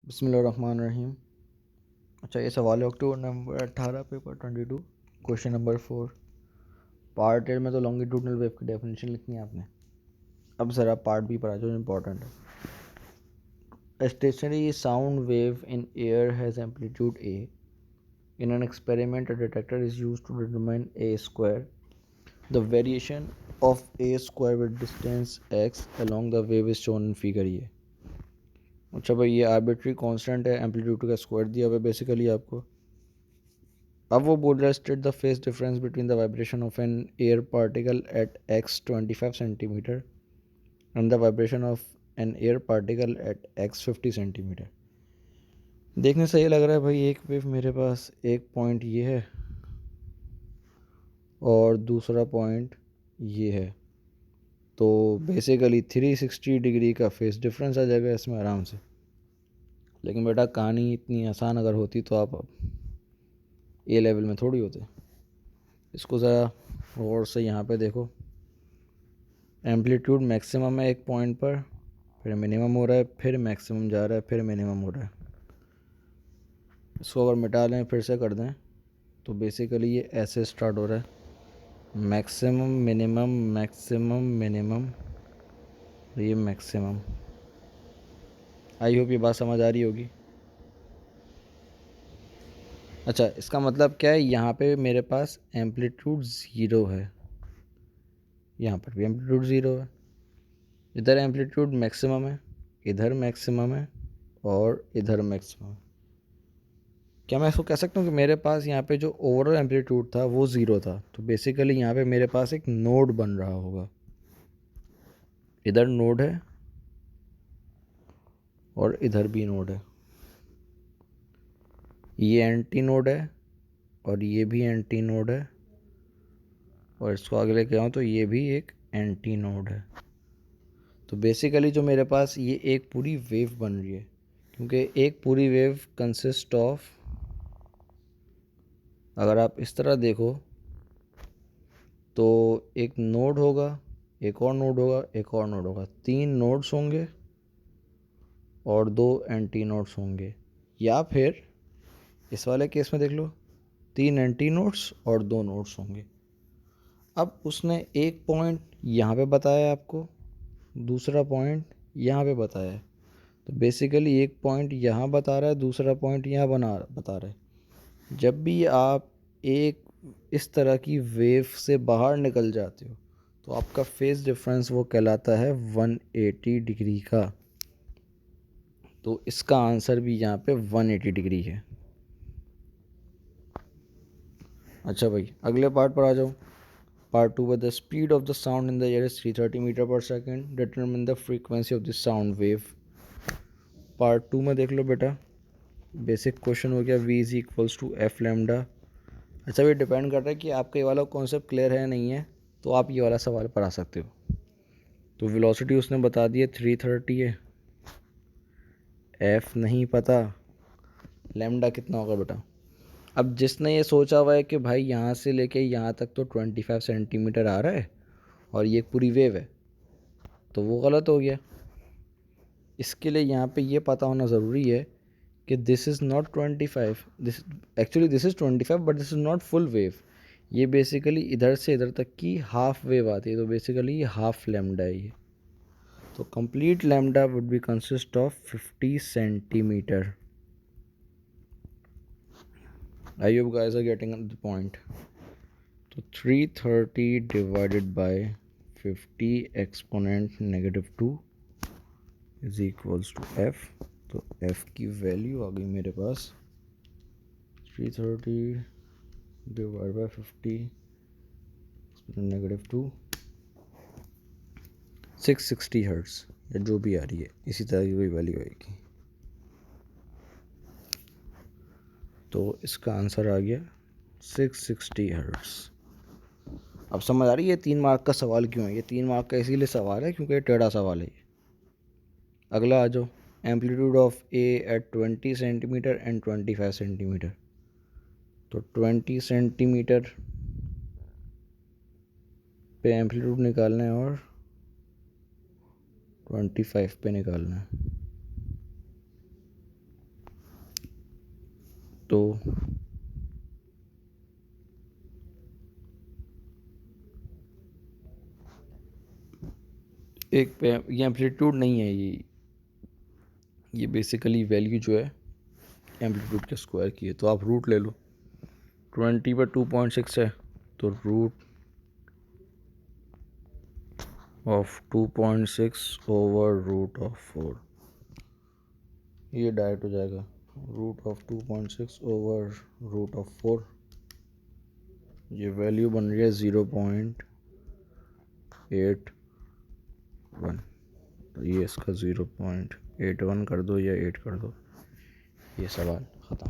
बिस्मिल्लाहिर्रहमानिर्रहीम। अच्छा, ये सवाल है अक्टूबर नवंबर 18 paper 22, question number 4। Part A में तो लॉन्गिट्यूडनल वेव की डेफिनेशन लिखनी है आपने। अब ज़रा पार्ट बी पर आ जाओ, इम्पॉर्टेंट है। Stationary sound wave in air has amplitude A. In an experiment a detector is use to determine A square the variation of A square with distance X along the wave is shown in figure A. अच्छा भाई, ये arbitrary constant है, amplitude का square दिया हुआ है basically आपको। अब वो बोल रहा है state the phase difference between the vibration of an air particle at X 25 centimetre and the vibration of an air particle at X 50 centimetre. देखने से ये लग रहा है भाई, एक वेव मेरे पास एक पॉइंट ये है और दूसरा पॉइंट ये है, तो बेसिकली 360 डिग्री का फेस डिफरेंस आ जाएगा इसमें आराम से। लेकिन बेटा, कहानी इतनी आसान अगर होती तो आप ए लेवल में थोड़ी होते। इसको ज़रा गौर से यहाँ पे देखो। एम्पलीट्यूड मैक्सिमम है एक पॉइंट पर, फिर मिनिमम हो रहा है, फिर मैक्सिमम जा रहा है, फिर मिनिमम हो रहा है। इसको अगर मिटा लें, फिर से कर दें, तो बेसिकली ये ऐसे स्टार्ट हो रहा है। मैक्सिमम मिनिमम मैक्सिमम मिनिमम, ये मैक्सिमम। आई होप ये बात समझ आ रही होगी। अच्छा, इसका मतलब क्या है, यहाँ पे मेरे पास एम्पलीट्यूड ज़ीरो है, यहाँ पर भी एम्पलीट्यूड ज़ीरो है। इधर एम्पलीट्यूड मैक्सिमम है, इधर मैक्सिमम है, और इधर मैक्सिमम। क्या मैं इसको कह सकता हूँ कि मेरे पास यहाँ पे जो ओवरऑल एम्पलीट्यूड था वो ज़ीरो था, तो बेसिकली यहाँ पे मेरे पास एक नोड बन रहा होगा। इधर नोड है और इधर भी नोड है। ये एंटी नोड है और ये भी एंटी नोड है, और इसको आगे लेके आऊँ तो ये भी एक एंटी नोड है। तो बेसिकली जो मेरे पास ये एक पूरी वेव बन रही है, क्योंकि एक पूरी वेव कंसिस्ट ऑफ, अगर आप इस तरह देखो तो एक नोड होगा, एक और नोड होगा, एक और नोड होगा, 3 नोड्स होंगे और 2 एंटी नोड्स होंगे। या फिर इस वाले केस में देख लो, 3 एंटी नोड्स और 2 नोड्स होंगे। अब उसने एक पॉइंट यहाँ पे बताया आपको, दूसरा पॉइंट यहाँ पे बताया है, तो बेसिकली एक पॉइंट यहाँ बता रहा है, दूसरा पॉइंट यहाँ बता रहा है। जब भी आप एक इस तरह की वेव से बाहर निकल जाते हो, तो आपका फेज डिफरेंस वो कहलाता है 180 डिग्री का। तो इसका आंसर भी यहाँ पे 180 डिग्री है। अच्छा भाई, अगले पार्ट पर आ जाओ। Part 2 with the speed of the sound in the air is 330 metre पर second, determine the frequency of the sound wave. Part 2 में देख लो बेटा, बेसिक क्वेश्चन हो गया, v is equals to F lambda. अच्छा, ये डिपेंड कर रहा है कि आपका ये वाला कॉन्सेप्ट क्लियर है नहीं है, तो आप ये वाला सवाल पर आ सकते हो। तो वेलोसिटी उसने बता दी है 330 है, एफ नहीं पता, लेमडा कितना होगा बेटा। अब जिसने ये सोचा हुआ है कि भाई यहाँ से लेके यहाँ तक तो 25 सेंटीमीटर आ रहा है और ये एक पूरी वेव है, तो वो गलत हो गया। इसके लिए यहाँ पे ये पता होना ज़रूरी है कि this is not 25, this actually this is 25 but this is not full wave. ये बेसिकली इधर से इधर तक की हाफ वेव आती है, तो बेसिकली ये हाफ लेमडा है ये। तो complete lambda would be consist of 50 centimetre. I hope guys are getting the point. तो 330 divided by 50 exponent -2 is equals to F. तो एफ की वैल्यू आ गई मेरे पास 330 डिवाइड बाय 50 -2, 660 हर्ट्स, या जो भी आ रही है इसी तरह की कोई वैल्यू आएगी। तो इसका आंसर आ गया 660 हर्ट्स। अब समझ आ रही है 3 मार्क का सवाल क्यों है। ये 3 मार्क का इसीलिए सवाल है क्योंकि ये टेढ़ा सवाल है। अगला आ जाओ, amplitude of A at 20 centimetre and 25 centimetre. तो 20 सेंटीमीटर पे एम्पलीट्यूड निकालना है और 25 पे निकालना है। तो ये एम्पलीट्यूड नहीं है, ये बेसिकली वैल्यू जो है एम्पलीट्यूड के स्क्वायर की है। तो आप रूट ले लो, 20 पर 2.6 है तो root of 2.6 over root of 4, ये डायरेक्ट हो जाएगा root of 2.6 over root of 4। ये वैल्यू बन रही है 0.81, तो ये इसका 0.81 कर दो या 8 कर दो, ये सवाल ख़त्म।